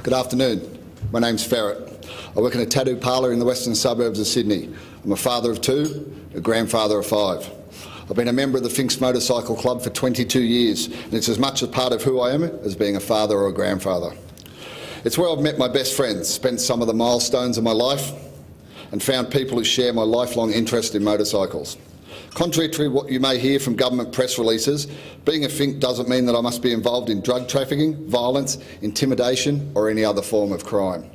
Good afternoon. My name's Ferret. I work in a tattoo parlour in the western suburbs of Sydney. I'm a father of 2, a grandfather of 5. I've been a member of the 5 Motorcycle Club for 22 years, and it's as much a part of who I am as being a father or a grandfather. It's where I've met my best friends, spent some of the milestones of my life, and found people who share my lifelong interest in motorcycles. Contrary to what you may hear from government press releases, being a Fink doesn't mean that I must be involved in drug trafficking, violence, intimidation or any other form of crime.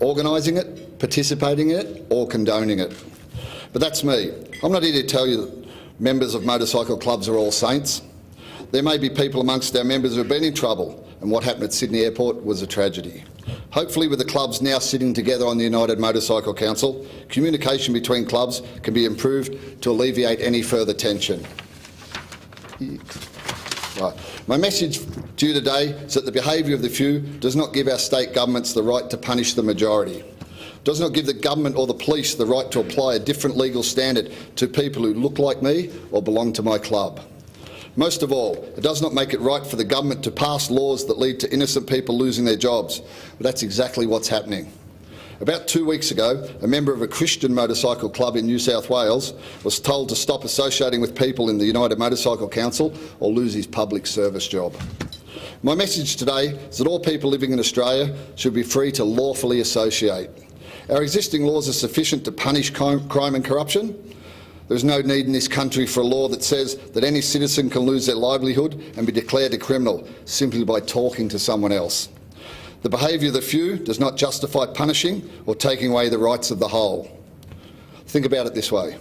Organising it, participating in it or condoning it. But that's me. I'm not here to tell you that members of motorcycle clubs are all saints. There may be people amongst our members who have been in trouble, and what happened at Sydney Airport was a tragedy. Hopefully, with the clubs now sitting together on the United Motorcycle Council, communication between clubs can be improved to alleviate any further tension. Right. My message to you today is that the behaviour of the few does not give our state governments the right to punish the majority. Does not give the government or the police the right to apply a different legal standard to people who look like me or belong to my club. Most of all, it does not make it right for the government to pass laws that lead to innocent people losing their jobs, but that's exactly what's happening. About 2 weeks ago, a member of a Christian motorcycle club in New South Wales was told to stop associating with people in the United Motorcycle Council or lose his public service job. My message today is that all people living in Australia should be free to lawfully associate. Our existing laws are sufficient to punish crime and corruption. There is no need in this country for a law that says that any citizen can lose their livelihood and be declared a criminal simply by talking to someone else. The behaviour of the few does not justify punishing or taking away the rights of the whole. Think about it this way.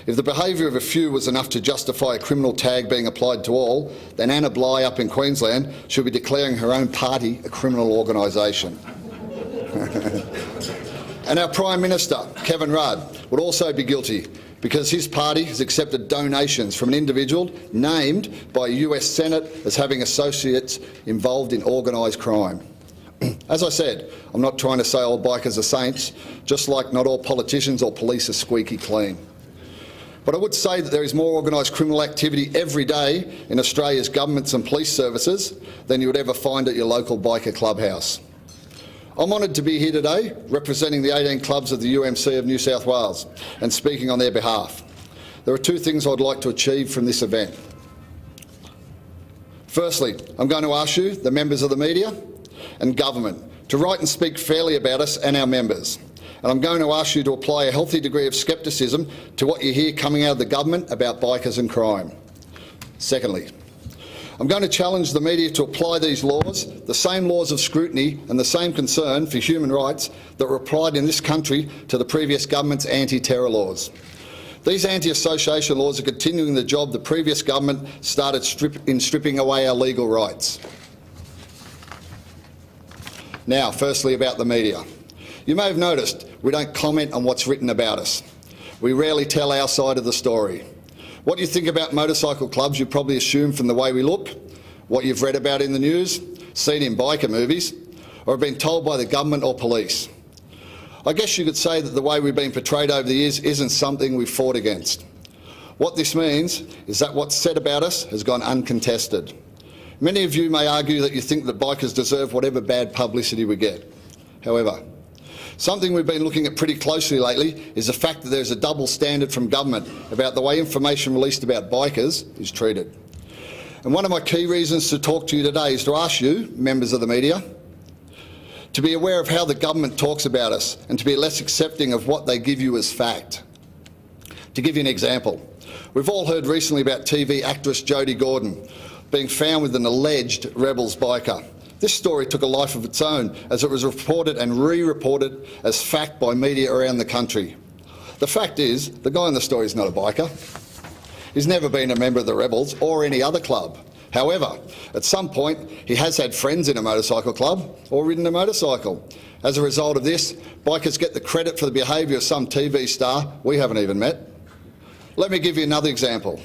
If the behaviour of a few was enough to justify a criminal tag being applied to all, then Anna Bligh up in Queensland should be declaring her own party a criminal organisation. And our Prime Minister, Kevin Rudd, would also be guilty because his party has accepted donations from an individual named by a US Senate as having associates involved in organised crime. As I said, I'm not trying to say all bikers are saints, just like not all politicians or police are squeaky clean. But I would say that there is more organised criminal activity every day in Australia's governments and police services than you would ever find at your local biker clubhouse. I'm honoured to be here today representing the 18 clubs of the UMC of New South Wales and speaking on their behalf. There are 2 things I'd like to achieve from this event. Firstly, I'm going to ask you, the members of the media and government, to write and speak fairly about us and our members. And I'm going to ask you to apply a healthy degree of scepticism to what you hear coming out of the government about bikers and crime. Secondly, I'm going to challenge the media to apply these laws, the same laws of scrutiny and the same concern for human rights that were applied in this country to the previous government's anti-terror laws. These anti-association laws are continuing the job the previous government started in stripping away our legal rights. Now, firstly about the media. You may have noticed we don't comment on what's written about us. We rarely tell our side of the story. What you think about motorcycle clubs you probably assume from the way we look, what you've read about in the news, seen in biker movies, or have been told by the government or police. I guess you could say that the way we've been portrayed over the years isn't something we've fought against. What this means is that what's said about us has gone uncontested. Many of you may argue that you think that bikers deserve whatever bad publicity we get. However, something we've been looking at pretty closely lately is the fact that there's a double standard from government about the way information released about bikers is treated. And one of my key reasons to talk to you today is to ask you, members of the media, to be aware of how the government talks about us and to be less accepting of what they give you as fact. To give you an example, we've all heard recently about TV actress Jodie Gordon being found with an alleged Rebels biker. This story took a life of its own as it was reported and re-reported as fact by media around the country. The fact is, the guy in the story is not a biker. He's never been a member of the Rebels or any other club. However, at some point he has had friends in a motorcycle club or ridden a motorcycle. As a result of this, bikers get the credit for the behaviour of some TV star we haven't even met. Let me give you another example.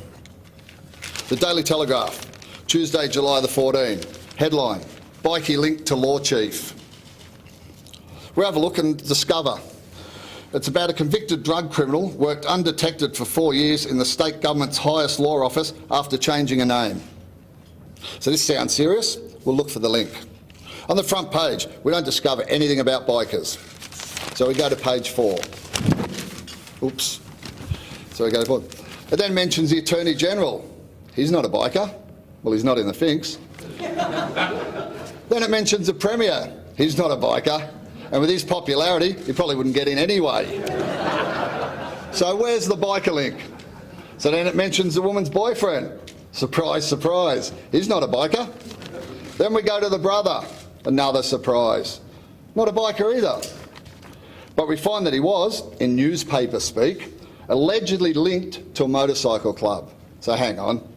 The Daily Telegraph, Tuesday, July the 14th. Headline: Bikie linked to law chief. We have a look and discover it's about a convicted drug criminal worked undetected for 4 years in the state government's highest law office after changing a name. So this sounds serious? We'll look for the link. On the front page, we don't discover anything about bikers. So we go to page 4. Oops. So we go to 4. It then mentions the Attorney General. He's not a biker. Well, he's not in the Finks. Then it mentions the Premier. He's not a biker. And with his popularity, he probably wouldn't get in anyway. So where's the biker link? So then it mentions the woman's boyfriend. Surprise, surprise. He's not a biker. Then we go to the brother. Another surprise. Not a biker either. But we find that he was, in newspaper speak, allegedly linked to a motorcycle club. So hang on.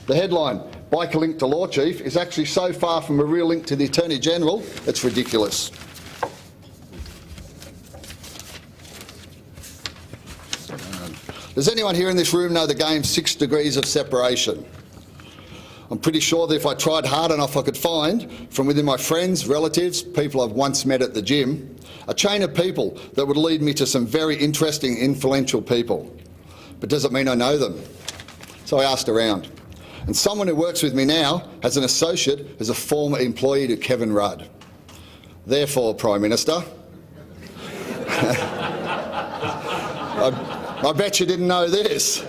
The headline, biker link to law chief, is actually so far from a real link to the Attorney General, it's ridiculous. Does anyone here in this room know the game 6 Degrees of Separation? I'm pretty sure that if I tried hard enough I could find, from within my friends, relatives, people I've once met at the gym, a chain of people that would lead me to some very interesting, influential people. But does it mean I know them? So I asked around. And someone who works with me now has an associate who's a former employee to Kevin Rudd. Therefore, Prime Minister, I bet you didn't know this.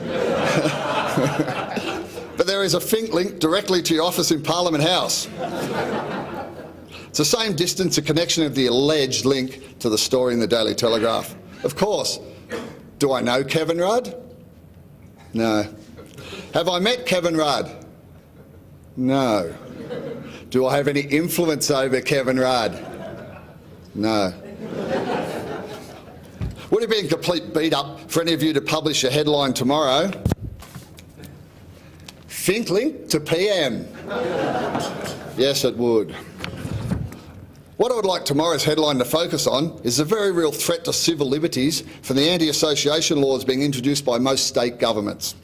But there is a Fink link directly to your office in Parliament House. It's the same distance, a connection of the alleged link to the story in the Daily Telegraph. Of course. Do I know Kevin Rudd? No. Have I met Kevin Rudd? No. Do I have any influence over Kevin Rudd? No. Would it be a complete beat-up for any of you to publish a headline tomorrow? Fink link to PM. Yes, it would. What I would like tomorrow's headline to focus on is the very real threat to civil liberties from the anti-association laws being introduced by most state governments.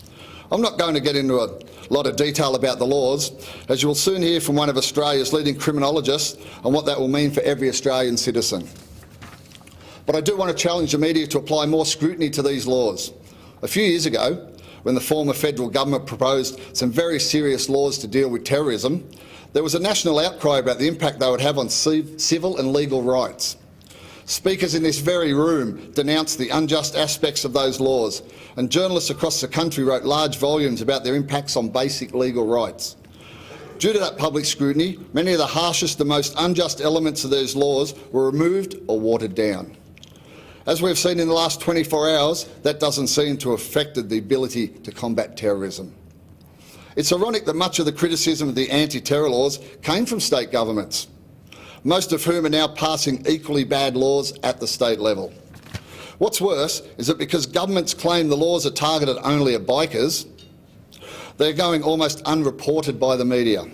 I'm not going to get into a lot of detail about the laws, as you will soon hear from one of Australia's leading criminologists on what that will mean for every Australian citizen. But I do want to challenge the media to apply more scrutiny to these laws. A few years ago, when the former federal government proposed some very serious laws to deal with terrorism, there was a national outcry about the impact they would have on civil and legal rights. Speakers in this very room denounced the unjust aspects of those laws, and journalists across the country wrote large volumes about their impacts on basic legal rights. Due to that public scrutiny, many of the harshest and most unjust elements of those laws were removed or watered down. As we've seen in the last 24 hours, that doesn't seem to have affected the ability to combat terrorism. It's ironic that much of the criticism of the anti-terror laws came from state governments, most of whom are now passing equally bad laws at the state level. What's worse is that because governments claim the laws are targeted only at bikers, they're going almost unreported by the media.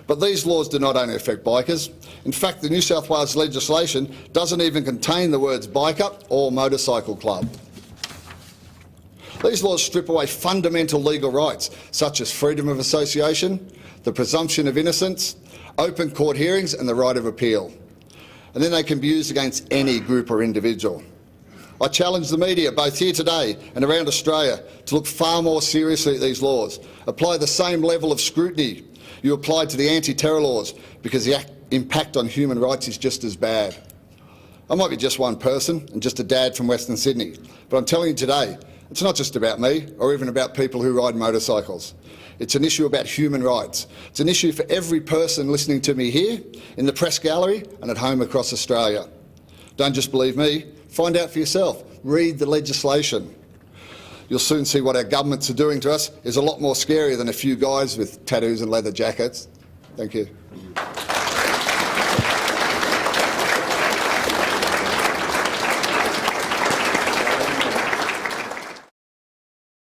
But these laws do not only affect bikers. In fact, the New South Wales legislation doesn't even contain the words biker or motorcycle club. These laws strip away fundamental legal rights, such as freedom of association, the presumption of innocence, open court hearings and the right of appeal. And then they can be used against any group or individual. I challenge the media, both here today and around Australia, to look far more seriously at these laws, apply the same level of scrutiny you applied to the anti-terror laws, because the impact on human rights is just as bad. I might be just one person and just a dad from Western Sydney, but I'm telling you today, it's not just about me or even about people who ride motorcycles. It's an issue about human rights. It's an issue for every person listening to me here, in the press gallery and at home across Australia. Don't just believe me, find out for yourself. Read the legislation. You'll soon see what our governments are doing to us is a lot more scary than a few guys with tattoos and leather jackets. Thank you.